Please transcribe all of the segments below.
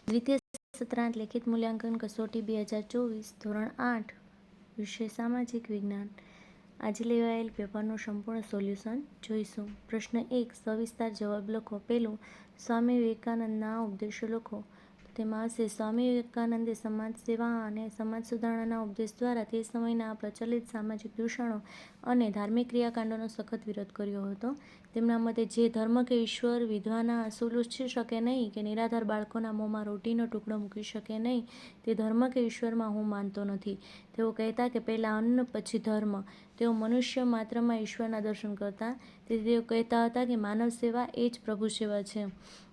દ્વિતીય સત્રાંત લેખિત મૂલ્યાંકન કસોટી 2024 ધોરણ 8 વિષય સામાજિક વિજ્ઞાન. આજે લેવાયેલ પેપરનું સંપૂર્ણ સોલ્યુશન જોઈશું. પ્રશ્ન 1 સવિસ્તાર જવાબ લખો. પહેલું, સ્વામી વિવેકાનંદના ઉપદેશો લખો. તો તેમાં આવશે સ્વામી વિવેકાનંદે સમાજ સેવા અને સમાજ સુધારણાના ઉપદેશ દ્વારા તે સમયના પ્રચલિત સામાજિક દૂષણો અને ધાર્મિક ક્રિયાકાંડોનો સખત વિરોધ કર્યો હતો. તેમના મતે જે ધર્મ કે ઈશ્વર વિધવાના આંસુ લૂછી શકે નહીં કે નિરાધાર બાળકોના મોંમાં રોટીનો ટુકડો મૂકી શકે નહીં, તે ધર્મ કે ઈશ્વરમાં હું માનતો નથી. તેઓ કહેતા કે પહેલાં અન્ન પછી ધર્મ. તેઓ મનુષ્ય માત્રમાં ઈશ્વરના દર્શન કરતા. તેથી તેઓ કહેતા હતા કે માનવ સેવા એ જ પ્રભુ સેવા છે.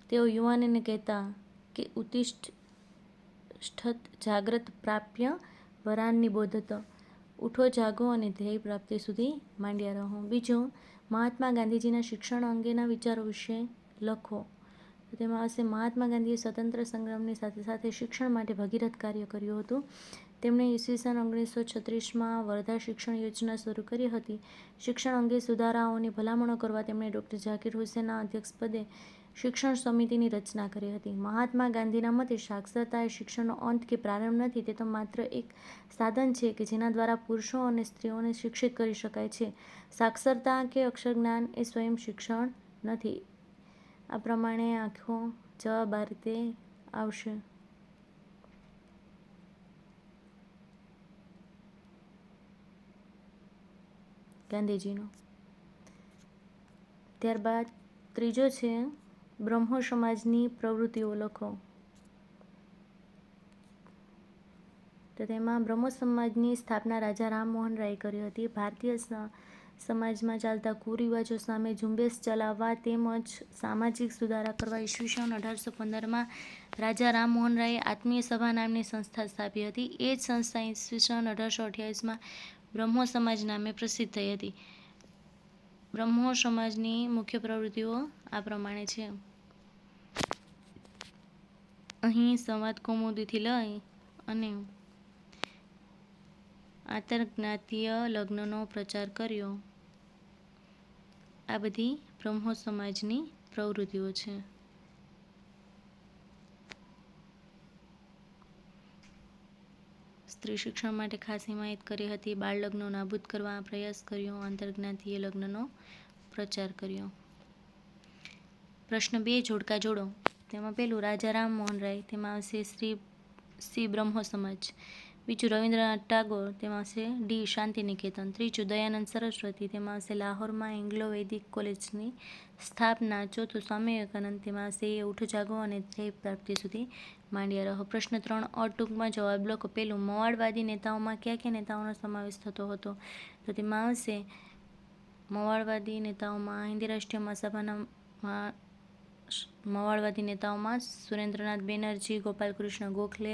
તેઓ યુવાનોને કહેતા કે ઉત્તિષ્ઠત જાગ્રત પ્રાપ્ય વરાન્ની બોધત. ઉઠો, જાગો અને ધ્યેય પ્રાપ્તિ સુધી માંડ્યા રહો. બીજું, મહાત્મા ગાંધીજીના શિક્ષણ અંગેના વિચારો વિશે લખો. તો તેમાં આવશે મહાત્મા ગાંધીએ સ્વતંત્ર સંગ્રામની સાથે સાથે શિક્ષણ માટે ભગીરથ કાર્ય કર્યું હતું. તેમણે ઈસવીસન 1936માં વર્ધા શિક્ષણ યોજના શરૂ કરી હતી. શિક્ષણ અંગે સુધારાઓની ભલામણો કરવા તેમણે ડૉક્ટર ઝાકીર હુસેનના અધ્યક્ષપદે શિક્ષણ સમિતિની રચના કરી હતી. મહાત્મા ગાંધીના મતે સાક્ષરતા એ શિક્ષણનો અંત કે પ્રારંભ નથી, તે તો માત્ર એક સાધન છે કે જેના દ્વારા પુરુષો અને સ્ત્રીઓને શિક્ષિત કરી શકાય છે. સાક્ષરતા કે અક્ષરજ્ઞાન એ સ્વયં શિક્ષણ નથી. આ પ્રમાણે આખો જવાબ આ રીતે આવશે. ગાંધીજીનો. ત્યારબાદ ત્રીજો છે બ્રહ્મો સમાજની પ્રવૃત્તિઓ લખો. તો તેમાં બ્રહ્મો સમાજની સ્થાપના રાજા રામમોહન રાયે કરી હતી. ભારતીય સમાજમાં ચાલતા કુરિવાજો સામે ઝુંબેશ ચલાવવા તેમજ સામાજિક સુધારા કરવા ઈસવીસન 1815માં રાજા રામમોહન રાયે આત્મીય સભા નામની સંસ્થા સ્થાપી હતી. એ જ સંસ્થા ઈસવીસન 1828માં બ્રહ્મો સમાજ નામે પ્રસિદ્ધ થઈ હતી. બ્રહ્મો સમાજની મુખ્ય પ્રવૃત્તિઓ આ પ્રમાણે છે. અહીં સંવાદ કૌમુદીથી લઈ અને આંતરજ્ઞાતીય લગ્નનો પ્રચાર કર્યો. આ બધી બ્રહ્મો સમાજની પ્રવૃત્તિઓ છે. સ્ત્રી શિક્ષણ માટે ખાસ હિમાયત કરી હતી. બાળ લગ્નો નાબૂદ કરવા પ્રયાસ કર્યો. આંતરજ્ઞાતીય લગ્નનો પ્રચાર કર્યો. પ્રશ્ન 2 જોડકા જોડો. તેમાં પહેલું રાજા રામમોહન રાય, તેમાં આવશે સી બ્રહ્મો સમાજ. બીજું રવિન્દ્રનાથ ટાગોર, તેમાં આવશે ડી શાંતિ નિકેતન. ત્રીજું દયાનંદ સરસ્વતી, તેમાં આવશે લાહોરમાં એંગ્લો વૈદિક કોલેજની સ્થાપના. ચોથું સ્વામી વિવેકાનંદ, તેમાં આવશે એ ઉઠો, જાગો અને ધ્યેય પ્રાપ્તિ સુધી માંડ્યા રહો. પ્રશ્ન 3 ટૂંકમાં જવાબ લખો. પહેલું, મવાળવાદી નેતાઓમાં કયા કયા નેતાઓનો સમાવેશ થતો હતો? તો તેમાં આવશે મવાળવાદી નેતાઓમાં હિન્દી રાષ્ટ્રીય મહાસભાના મવાળવાદી નેતાઓમાં સુરેન્દ્રનાથ બેનર્જી, ગોપાલકૃષ્ણ ગોખલે,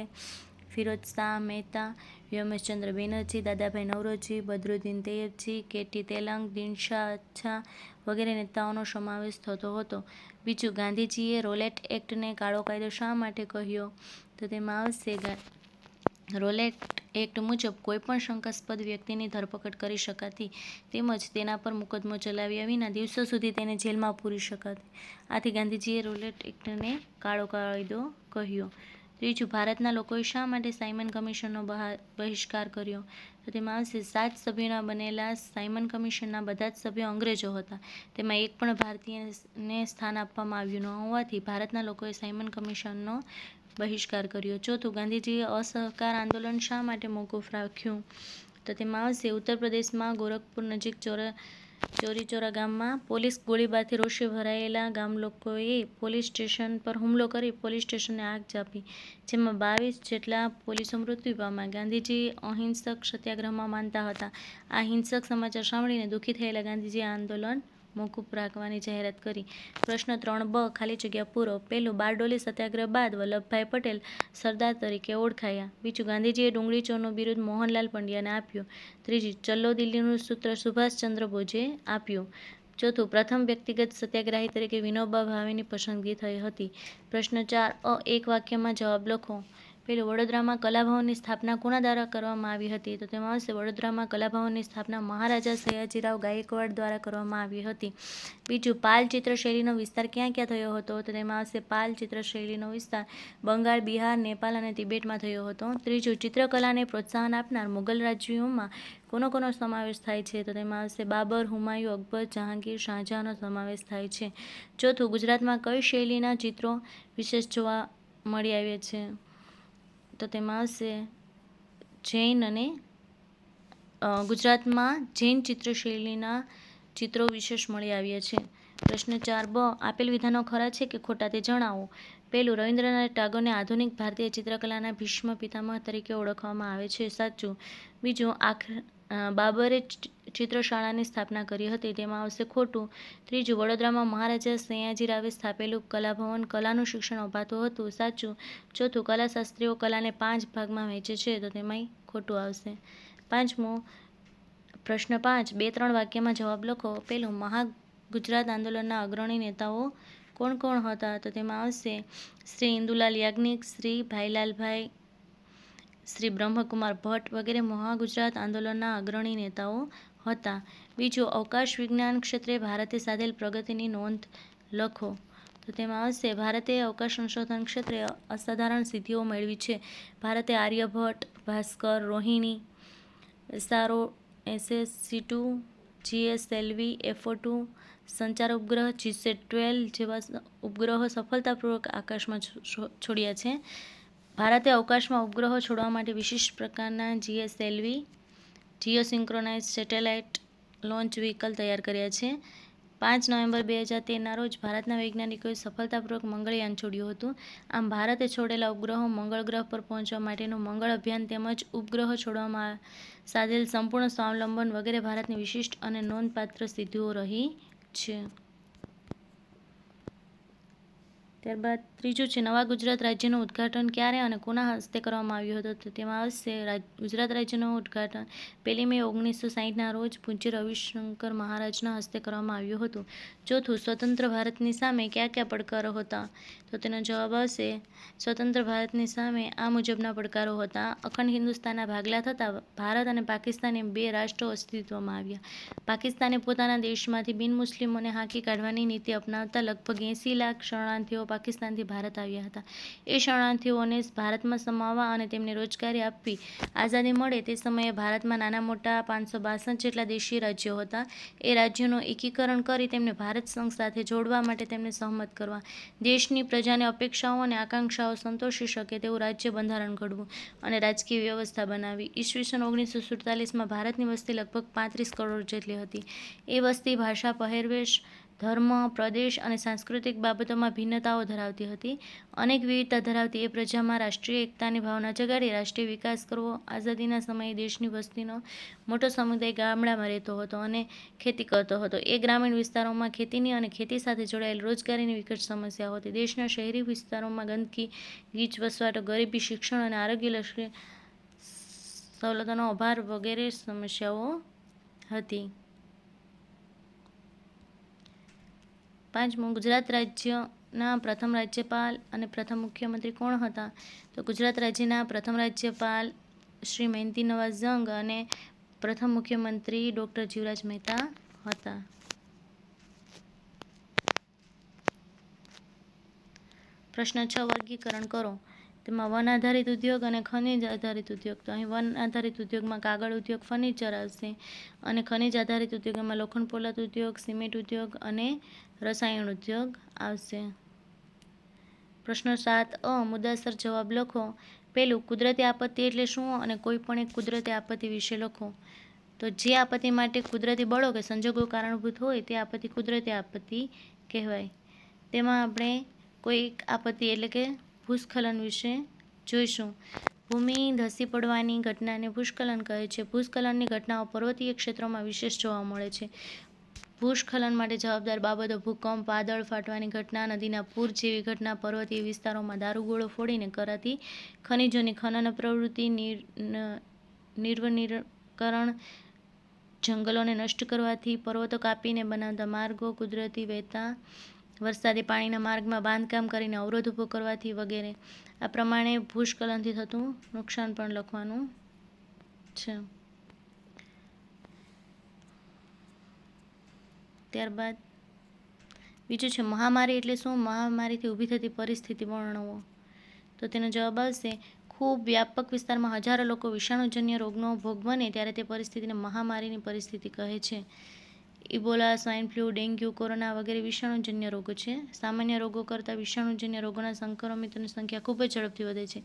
ફિરોજ શાહ મહેતા, વ્યોમેશચંદ્ર બેનર્જી, દાદાભાઈ નૌરોજી, બદરુદ્દીન તૈયબજી, કે.ટી. તેલંગ, દિનશા અચ્છા વગેરે નેતાઓનો સમાવેશ થતો હતો. બીજું, ગાંધીજીએ રોલેટ એક્ટને કાળો કાયદો શા માટે કહ્યો? તો તેમાં આવશે રોલેટ એક્ટ મુજબ કોઈપણ શંકાસ્પદ વ્યક્તિની ધરપકડ કરી શકાતી તેમજ તેના પર મુકદ્દમો ચલાવ્યા વિના દિવસો સુધી તેને જેલમાં પૂરી શકાતી. આથી ગાંધીજીએ રોલેટ એક્ટને કાળો કાયદો કહ્યો. ત્રીજું, ભારતના લોકોએ શા માટે સાયમન કમિશનનો બહિષ્કાર કર્યો? તો તેમાં આવશે 7 સભ્યોના બનેલા સાયમન કમિશનના બધા જ સભ્યો અંગ્રેજો હતા. તેમાં એક પણ ભારતીયને સ્થાન આપવામાં આવ્યું ન હોવાથી ભારતના લોકોએ સાયમન કમિશનનો બહિષ્કાર કર્યો. ચોથું, ગાંધીજીએ અસહકાર આંદોલન શા માટે મોકૂફ રાખ્યું? તો તેમાં આવશે ઉત્તર પ્રદેશમાં ગોરખપુર નજીક ચોરીચોરા ગામમાં પોલીસ ગોળીબારથી રોષે ભરાયેલા ગામલોકોએ પોલીસ સ્ટેશન પર હુમલો કરી પોલીસ સ્ટેશનને આગ ચાંપી, જેમાં 22 જેટલા પોલીસો મૃત્યુ પામ્યા. ગાંધીજી અહિંસક સત્યાગ્રહમાં માનતા હતા. આ હિંસક સમાચાર સાંભળીને દુઃખી થયેલા ગાંધીજીએ આંદોલન મોકૂફ રાખવાની જાહેરાત કરી. પ્રશ્ન 3બ ખાલી જગ્યા પૂરો. પહેલું, બારડોલી સત્યાગ્રહ બાદ વલ્લભભાઈ પટેલ સરદાર તરીકે ઓળખાયા. બીજું, ગાંધીજીએ ડુંગળી ચોરનું બિરુદ મોહનલાલ પંડ્યાને આપ્યું. ત્રીજું, ચલો દિલ્હીનું સૂત્ર સુભાષચંદ્ર બોઝે આપ્યું. ચોથું, પ્રથમ વ્યક્તિગત સત્યાગ્રાહી તરીકે વિનોબા ભાવેની પસંદગી થઈ હતી. પ્રશ્ન 4 એક વાક્યમાં જવાબ લખો. પેલું વડોદરામાં કલાભવનની સ્થાપના કોના દ્વારા કરવામાં આવી હતી? તો તેમાં આવશે વડોદરામાં કલાભવનની સ્થાપના મહારાજા સયાજીરાવ ગાયકવાડ દ્વારા કરવામાં આવી હતી. બીજું, પાલ ચિત્રશૈલીનો વિસ્તાર ક્યાં ક્યાં થયો હતો? તો તેમાં આવશે પાલ ચિત્રશૈલીનો વિસ્તાર બંગાળ, બિહાર, નેપાલ અને તિબેટમાં થયો હતો. ત્રીજું, ચિત્રકલાને પ્રોત્સાહન આપનાર મુગલ રાજ્યોમાં કોનો કોનો સમાવેશ થાય છે? તો તેમાં આવશે બાબર, હુમાયુ, અકબર, જહાંગીર, શાહજહાંનો સમાવેશ થાય છે. ચોથું, ગુજરાતમાં કઈ શૈલીના ચિત્રો વિશેષ જોવા મળી આવ્યા છે? તો તેમાં આવશે જૈન અને ગુજરાતમાં જૈન ચિત્રશૈલીના ચિત્રો વિશેષ મળી આવ્યા છે. પ્રશ્ન 4 બ, આપેલ વિધાનો ખરા છે કે ખોટા તે જણાવો. પહેલું, રવિન્દ્રનાથ ટાગોરને આધુનિક ભારતીય ચિત્રકલાના ભીષ્મ પિતામહ તરીકે ઓળખવામાં આવે છે. સાચું. બીજું, બાબરે ચિત્રશાળાની સ્થાપના કરી હતી. તેમાં આવશે ખોટું. ત્રીજું, વડોદરામાં મહારાજા સયાજીરાવે સ્થાપેલું કલાભવન કલાનું શિક્ષણ અપાતું હતું. સાચું. ચોથું, કલાશાસ્ત્રીઓ કલાને 5 ભાગમાં વહેંચે છે. તો તેમાંય ખોટું આવશે. પાંચમું, પ્રશ્ન 5, 2-3 વાક્યમાં જવાબ લખો. પહેલું, મહાગુજરાત આંદોલનના અગ્રણી નેતાઓ કોણ કોણ હતા? તો તેમાં આવશે શ્રી ઇન્દુલાલ યાજ્ઞિક, શ્રી ભાઈલાલભાઈ, શ્રી બ્રહ્મકુમાર ભટ્ટ વગેરે મહાગુજરાત આંદોલનના અગ્રણી નેતાઓ હતા. બીજું, અવકાશ વિજ્ઞાન ક્ષેત્રે ભારતે સાધેલ પ્રગતિની નોંધ લખો. તો તેમાં આવશે ભારતે અવકાશ સંશોધન ક્ષેત્રે અસાધારણ સિદ્ધિઓ મેળવી છે. ભારતે Aryabhata, Bhaskar, Rohini, SRO, SSC2, GSLV, FO2 સંચાર ઉપગ્રહ, GSAT-12 જેવા ઉપગ્રહો સફળતાપૂર્વક આકાશમાં છોડ્યા છે. ભારતે અવકાશમાં ઉપગ્રહો છોડવા માટે વિશિષ્ટ પ્રકારના GSLV જીઓસિંક્રોનાઇઝ સેટેલાઇટ લોન્ચ વ્હીકલ તૈયાર કર્યા છે. 5 નવેમ્બર 2013ના રોજ ભારતના વૈજ્ઞાનિકોએ સફળતાપૂર્વક મંગળયાન છોડ્યું હતું. આમ ભારતે છોડેલા ઉપગ્રહો મંગળ ગ્રહ પર પહોંચવા માટેનું મંગળ અભિયાન તેમજ ઉપગ્રહો છોડવામાં સાધેલ સંપૂર્ણ સ્વાવલંબન વગેરે ભારતની વિશિષ્ટ અને નોંધપાત્ર સિદ્ધિઓ રહી છે. ત્યારબાદ ત્રીજું છે, નવા ગુજરાત રાજ્યનું ઉદ્ઘાટન ક્યારે અને કોના હસ્તે કરવામાં આવ્યું હતું? તો તેમાં આવશે ગુજરાત રાજ્યનું ઉદ્ઘાટન 1 મે 1960ના રોજ પૂજ્ય રવિશંકર મહારાજના હસ્તે કરવામાં આવ્યું હતું. ચોથું, સ્વતંત્ર ભારતની સામે કયા કયા પડકારો હતા? તો તેનો જવાબ આવશે સ્વતંત્ર ભારતની સામે આ મુજબના પડકારો હતા. અખંડ હિન્દુસ્તાનના ભાગલા થતાં ભારત અને પાકિસ્તાન એમ 2 રાષ્ટ્રો અસ્તિત્વમાં આવ્યા. પાકિસ્તાને પોતાના દેશમાંથી બિન મુસ્લિમોને હાંકી કાઢવાની નીતિ અપનાવતા લગભગ 80 લાખ શરણાર્થીઓ પાકિસ્તાનથી ભારત આવ્યા હતા. એ શરણાર્થીઓને ભારતમાં સમાવવા અને તેમને રોજગારી આપવી. આઝાદી મળે તે સમયે ભારતમાં નાના મોટા 562 જેટલા દેશી રાજ્યો હતા. એ રાજ્યોનું એકીકરણ કરી તેમને ભારત સંઘ સાથે જોડવા માટે તેમને સહમત કરવા. દેશની પ્રજાની અપેક્ષાઓ અને આકાંક્ષાઓ સંતોષી શકે તેવું રાજ્ય બંધારણ ઘડવું અને રાજકીય વ્યવસ્થા બનાવવી. ઈસવીસન 1947માં ભારતની વસ્તી લગભગ 35 કરોડ જેટલી હતી. એ વસ્તી ભાષા, પહેરવેશ, ધર્મ, પ્રદેશ અને સાંસ્કૃતિક બાબતોમાં ભિન્નતાઓ ધરાવતી હતી. અનેક વિવિધતા ધરાવતી એ પ્રજામાં રાષ્ટ્રીય એકતાની ભાવના જગાડી રાષ્ટ્રીય વિકાસ કરવો. આઝાદીના સમયે દેશની વસ્તીનો મોટો સમુદાય ગામડામાં રહેતો હતો અને ખેતી કરતો હતો. એ ગ્રામીણ વિસ્તારોમાં ખેતીની અને ખેતી સાથે જોડાયેલ રોજગારીની વિકટ સમસ્યાઓ હતી. દેશના શહેરી વિસ્તારોમાં ગંદકી, ગીચ વસવાટો, ગરીબી, શિક્ષણ અને આરોગ્યલક્ષી સવલતોનો અભાવ વગેરે સમસ્યાઓ હતી. પાંચમું, ગુજરાત રાજ્યના પ્રથમ રાજ્યપાલ અને પ્રથમ મુખ્યમંત્રી કોણ હતા? તો ગુજરાત રાજ્યના પ્રથમ રાજ્યપાલ શ્રી મહેંદી નવાઝ જંગ અને પ્રથમ મુખ્યમંત્રી ડૉક્ટર જીવરાજ મહેતા હતા. પ્રશ્ન 6, વર્ગીકરણ કરો. તેમાં વન આધારિત ઉદ્યોગ અને ખનિજ આધારિત ઉદ્યોગ. તો અહીં વન આધારિત ઉદ્યોગમાં કાગળ ઉદ્યોગ, ફર્નિચર આવશે અને ખનિજ આધારિત ઉદ્યોગમાં લોખંડ પોલાદ ઉદ્યોગ, સિમેન્ટ ઉદ્યોગ અને રસાયણ ઉદ્યોગ આવશે. પ્રશ્ન 7 અ, મુદ્દાસર જવાબ લખો. પહેલું, કુદરતી આપત્તિ એટલે શું અને કોઈ પણ એક કુદરતી આપત્તિ વિશે લખો. તો જે આપત્તિ માટે કુદરતી બળો કે સંજોગો કારણભૂત હોય તે આપત્તિ કુદરતી આપત્તિ કહેવાય. તેમાં આપણે કોઈ એક આપત્તિ એટલે કે ભૂસ્ખલન વિશે જોઈશું. ભૂમિ ધસી પડવાની ઘટનાને ભૂસ્ખલન કહે છે. ભૂસ્ખલનની ઘટનાઓ પર્વતીય ક્ષેત્રોમાં વિશેષ જોવા મળે છે. ભૂસ્ખલન માટે જવાબદાર બાબતો ભૂકંપ, વાદળ ફાટવાની ઘટના, નદીના પૂર જેવી ઘટના, પર્વતીય વિસ્તારોમાં દારૂગોળો ફોડીને કરાતી ખનિજોની ખનન પ્રવૃત્તિ, નિર્વનીકરણ, જંગલોને નષ્ટ કરવાથી, પર્વતો કાપીને બનાવતા માર્ગો, કુદરતી વહેતા વરસાદી પાણીના માર્ગમાં બાંધકામ કરીને અવરોધ ઊભો કરવાથી વગેરે. આ પ્રમાણે ભૂસ્ખલનથી થતું નુકસાન પણ લખવાનું છે. ત્યારબાદ બીજું છે મહામારી એટલે શું? મહામારીથી ઊભી થતી પરિસ્થિતિ વર્ણવો. તો તેનો જવાબ આવશે ખૂબ વ્યાપક વિસ્તારમાં હજારો લોકો વિષાણુજન્ય રોગનો ભોગ બને ત્યારે તે પરિસ્થિતિને મહામારીની પરિસ્થિતિ કહે છે. Ebola, swine flu, dengue, corona વગેરે વિષાણુજન્ય રોગો છે. સામાન્ય રોગો કરતાં વિષાણુજન્ય રોગોના સંક્રમિતોની સંખ્યા ખૂબ જ ઝડપથી વધે છે.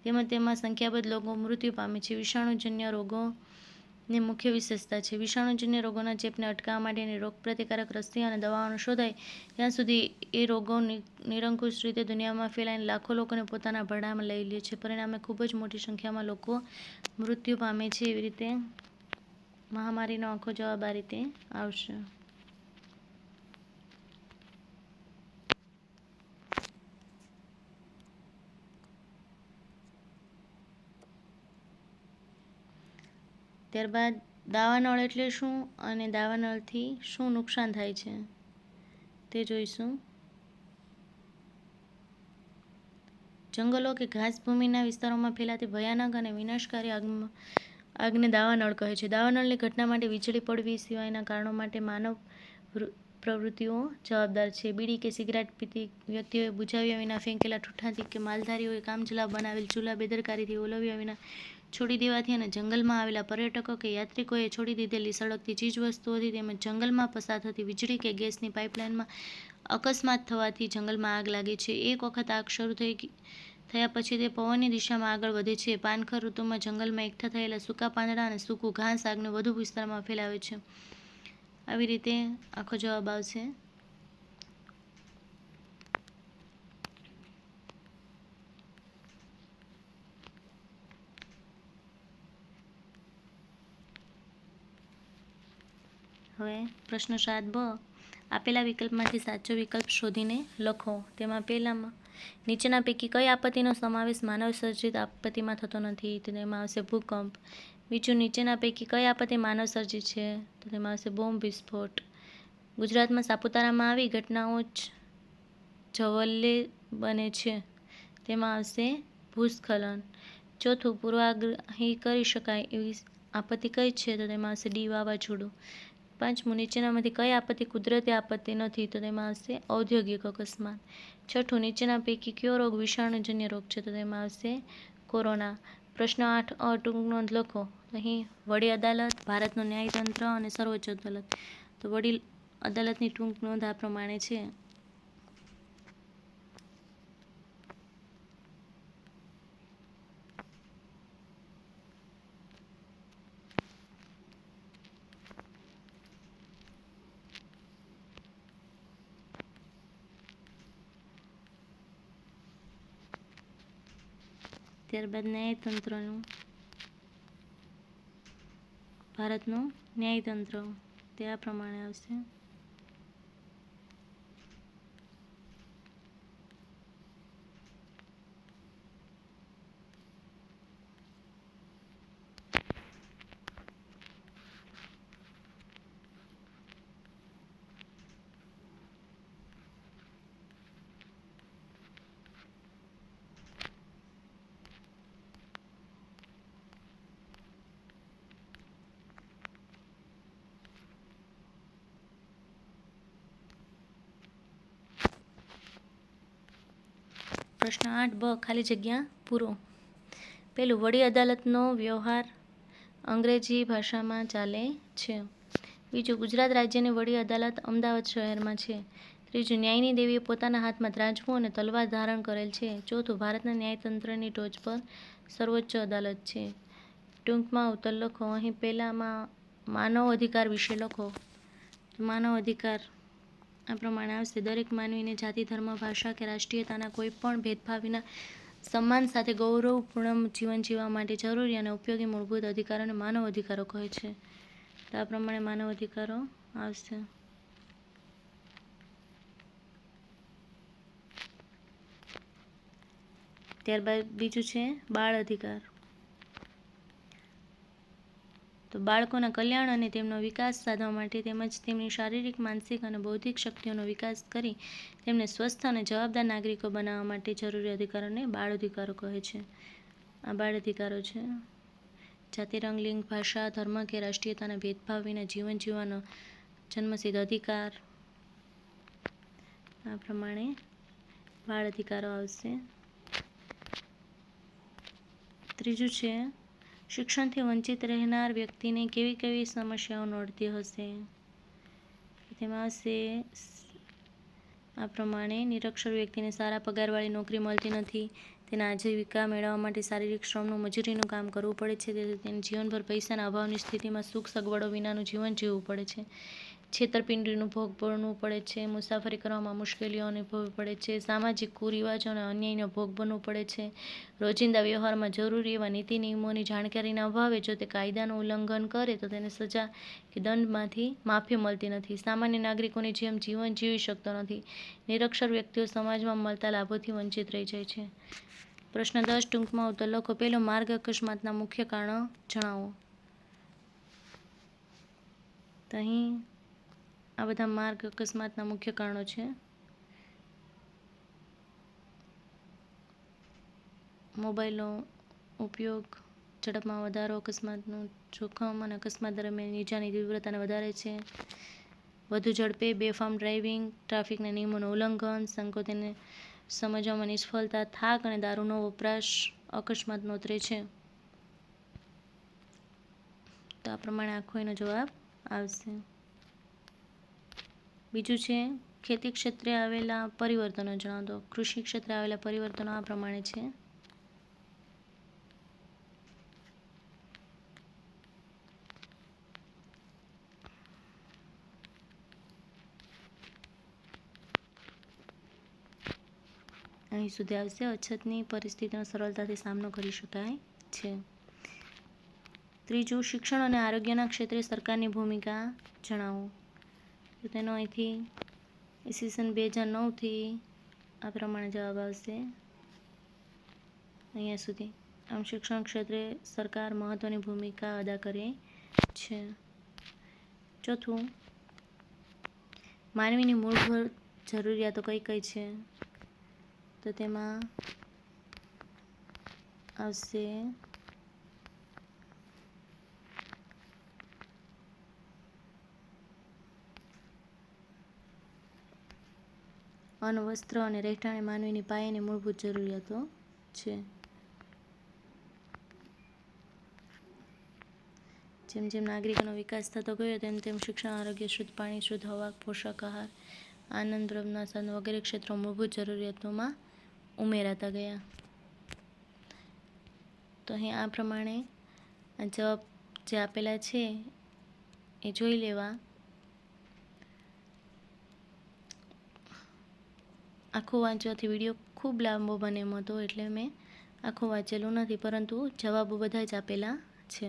તેમજ તેમાં સંખ્યાબંધ લોકો મૃત્યુ પામે છે. વિષાણુજન્ય રોગોની મુખ્ય વિશેષતા છે. વિષાણુજન્ય રોગોના ચેપને અટકાવવા માટેની રોગપ્રતિકારક રસી અને દવાઓનો શોધાય ત્યાં સુધી એ રોગો નિરંકુશ રીતે દુનિયામાં ફેલાઈને લાખો લોકોને પોતાના ભરડામાં લઈ લે છે. પરિણામે ખૂબ જ મોટી સંખ્યામાં લોકો મૃત્યુ પામે છે. એવી રીતે મહામારીનો આખો જવાબ આ રીતે આવશે. ત્યારબાદ દાવાનળ એટલે શું અને દાવાનળથી શું નુકસાન થાય છે તે જોઈશું. જંગલો કે ઘાસભૂમિના વિસ્તારોમાં ફેલાતી ભયાનક અને વિનાશકારી આગને દાવાનળ કહે છે. દાવાનળની ઘટના માટે વીજળી પડવી સિવાયના કારણો માટે માનવ પ્રવૃત્તિઓ જવાબદાર છે. બીડી કે સિગારેટ પીતી વ્યક્તિઓએ બુઝાવ્યા વિના ફેંકેલા ઠૂઠાથી કે માલધારીઓએ કામચલાઉ બનાવેલ ચૂલા બેદરકારીથી ઓલવ્યા વિના છોડી દેવાથી અને જંગલમાં આવેલા પર્યટકો કે યાત્રિકોએ છોડી દીધેલી સળગતી ચીજવસ્તુઓથી તેમજ જંગલમાં પસાર થતી વીજળી કે ગેસની પાઇપલાઇનમાં અકસ્માત થવાથી જંગલમાં આગ લાગે છે. એક વખત આગ શરૂ થયા પછી તે પવનની દિશામાં આગળ વધે છે. પાનખર ઋતુમાં જંગલમાં એકઠા થયેલા સૂકા પાંદડા અને સૂકું ઘાસ આગને વધુ વિસ્તારમાં ફેલાવે છે. આવી રીતે આખો જવાબ આવશે. હવે પ્રશ્ન 7બ. આપેલા વિકલ્પમાંથી સાચો વિકલ્પ શોધીને લખો. તેમાં પહેલામાં નીચેના પૈકી કઈ આપત્તિનો સમાવેશ માનવ સર્જિત આપત્તિમાં થતો નથી? તો તેમાં આવશે ભૂકંપ. બીજું, નીચેના પૈકી કઈ આપત્તિ માનવ સર્જિત છે? તો તેમાં આવશે બોમ્બ વિસ્ફોટ. ગુજરાતમાં સાપુતારામાં આવી ઘટનાઓ જવલ્લે બને છે. તેમાં આવશે ભૂસ્ખલન. ચોથું, પૂર્વાગ્રહી કરી શકાય એવી આપત્તિ કઈ છે? તો તેમાં આવશે ડી વાવાઝોડું. પાંચમું, નીચેનામાંથી કઈ આપત્તિ કુદરતી આપત્તિ નથી? તો તેમાં આવશે ઔદ્યોગિક અકસ્માત. છઠ્ઠું, નીચેના પૈકી કયો રોગ વિષાણુજન્ય રોગ છે? તો તેમાં આવશે કોરોના. પ્રશ્ન 8અ. ટૂંક નોંધ લખો. અહીં વડી અદાલત, ભારતનું ન્યાયતંત્ર અને સર્વોચ્ચ અદાલત. તો વડી અદાલતની ટૂંક નોંધ આ પ્રમાણે છે. ત્યારબાદ ન્યાયતંત્રનું, ભારતનું ન્યાયતંત્ર તે આ પ્રમાણે આવશે. પ્રશ્ન 8બ. ખાલી જગ્યા પૂરો. પહેલું, વડી અદાલતનો વ્યવહાર અંગ્રેજી ભાષામાં ચાલે છે. બીજું, ગુજરાત રાજ્યની વડી અદાલત અમદાવાદ શહેરમાં છે. ત્રીજું, ન્યાયની દેવીએ પોતાના હાથમાં ત્રાજવું અને તલવાર ધારણ કરેલ છે. ચોથું, ભારતના ન્યાયતંત્રની ટોચ પર સર્વોચ્ચ અદાલત છે. ટૂંકમાં ઉત્તર લખો. અહીં પહેલામાં માનવ અધિકાર વિશે લખો. માનવ અધિકાર આ પ્રમાણે આવશે. દરેક માનવીને જાતિ, ધર્મ, ભાષા કે રાષ્ટ્રીયતાના કોઈ પણ ભેદભાવ વિના સન્માન સાથે ગૌરવપૂર્ણ જીવન જીવવા માટે જરૂરી અને ઉપયોગી મૂળભૂત અધિકારોને માનવ અધિકારો કહે છે. તો આ પ્રમાણે માનવ અધિકારો આવશે. ત્યારબાદ બીજું છે બાળ અધિકાર. તો બાળકોના કલ્યાણ અને તેમનો વિકાસ સાધવા માટે તેમજ તેમની શારીરિક, માનસિક અને બૌદ્ધિક શક્તિઓનો વિકાસ કરી તેમને સ્વસ્થ અને જવાબદાર નાગરિકો બનાવવા માટે જરૂરી અધિકારોને બાળ અધિકારો કહે છે. આ બાળ અધિકારો છે. જાતિ, રંગ, લિંગ, ભાષા, ધર્મ કે રાષ્ટ્રીયતાના ભેદભાવ વિના જીવન જીવવાનો જન્મસિદ્ધ અધિકાર. આ પ્રમાણે બાળ અધિકારો આવશે. ત્રીજું છે શિક્ષણથી વંચિત રહેનાર વ્યક્તિને કેવી કેવી સમસ્યાઓ નડતી હશે. તેમાં હશે આ પ્રમાણે નિરક્ષર વ્યક્તિને સારા પગારવાળી નોકરી મળતી નથી. તેના આજીવિકા મેળવવા માટે શારીરિક શ્રમનું, મજૂરીનું કામ કરવું પડે છે. તેથી તેને જીવનભર પૈસાના અભાવની સ્થિતિમાં સુખ સગવડો વિનાનું જીવન જીવવું પડે છે. છેતરપિંડીનું ભોગ બનવું પડે છે. મુસાફરી કરવામાં મુશ્કેલીઓ અનુભવવી પડે છે. સામાજિક કુરિવાજો અને અન્યાયનો ભોગ બનવું પડે છે. રોજિંદા વ્યવહારમાં જરૂરી એવા નીતિ નિયમોની જાણકારીના અભાવે જો તે કાયદાનું ઉલ્લંઘન કરે તો તેને સજા કે દંડમાંથી માફી મળતી નથી. સામાન્ય નાગરિકોની જેમ જીવન જીવી શકતો નથી. નિરક્ષર વ્યક્તિઓ સમાજમાં મળતા લાભોથી વંચિત રહી જાય છે. પ્રશ્ન 10 ટૂંકમાં ઉત્તર લખો. પહેલો, માર્ગ અકસ્માતના મુખ્ય કારણો જણાવો. તો અહીં આ બધા માર્ગ અકસ્માતના મુખ્ય કારણો છે. મોબાઈલનો ઉપયોગ, ઝડપમાં વધારો, અકસ્માતનું જોખમ અને અકસ્માત દરમિયાન ઈજાની તીવ્રતાને વધારે છે. વધુ ઝડપે, બેફામ ડ્રાઇવિંગ, ટ્રાફિકના નિયમોનું ઉલ્લંઘન, સંકોચોને સમજવામાં નિષ્ફળતા, થાક અને દારૂનો વપરાશ અકસ્માત નોતરે છે. તો આ પ્રમાણે આખો એનો જવાબ આવશે. બીજું છે ખેતી ક્ષેત્રે આવેલા પરિવર્તનો જણાવો. તો કૃષિ ક્ષેત્રે આવેલા પરિવર્તનો આ પ્રમાણે છે. અહીં સુધી આવશે. અછતની પરિસ્થિતિનો સરળતાથી સામનો કરી શકાય છે. ત્રીજું, શિક્ષણ અને આરોગ્યના ક્ષેત્રે સરકારની ભૂમિકા જણાવો. તો તેનો અહીંથી ઈસવીસન 2009થી આ પ્રમાણે જવાબ આવશે. અહીંયા સુધી. આમ શિક્ષણ ક્ષેત્રે સરકાર મહત્વની ભૂમિકા અદા કરે છે. ચોથું, માનવીની મૂળભૂત જરૂરિયાતો કઈ કઈ છે. તો તેમાં આવશે અન્ન, વસ્ત્ર અને રહેઠાણ એ માનવીની પાયાની મૂળભૂત જરૂરિયાતો છે. જેમ જેમ નાગરિકોનો વિકાસ થતો ગયો તેમ તેમ શિક્ષણ, આરોગ્ય, શુદ્ધ પાણી, શુદ્ધ હવા, પોષક આહાર, આનંદ, રમના સાધનો વગેરે ક્ષેત્રો મૂળભૂત જરૂરિયાતોમાં ઉમેરાતા ગયા. તો અહીં આ પ્રમાણે આ જવાબ જે આપેલા છે એ જોઈ લેવા. આખું વાંચવાથી વિડીયો ખૂબ લાંબો બને એમ હતો એટલે મેં આખું વાંચેલું નથી, પરંતુ જવાબો બધા જ આપેલા છે.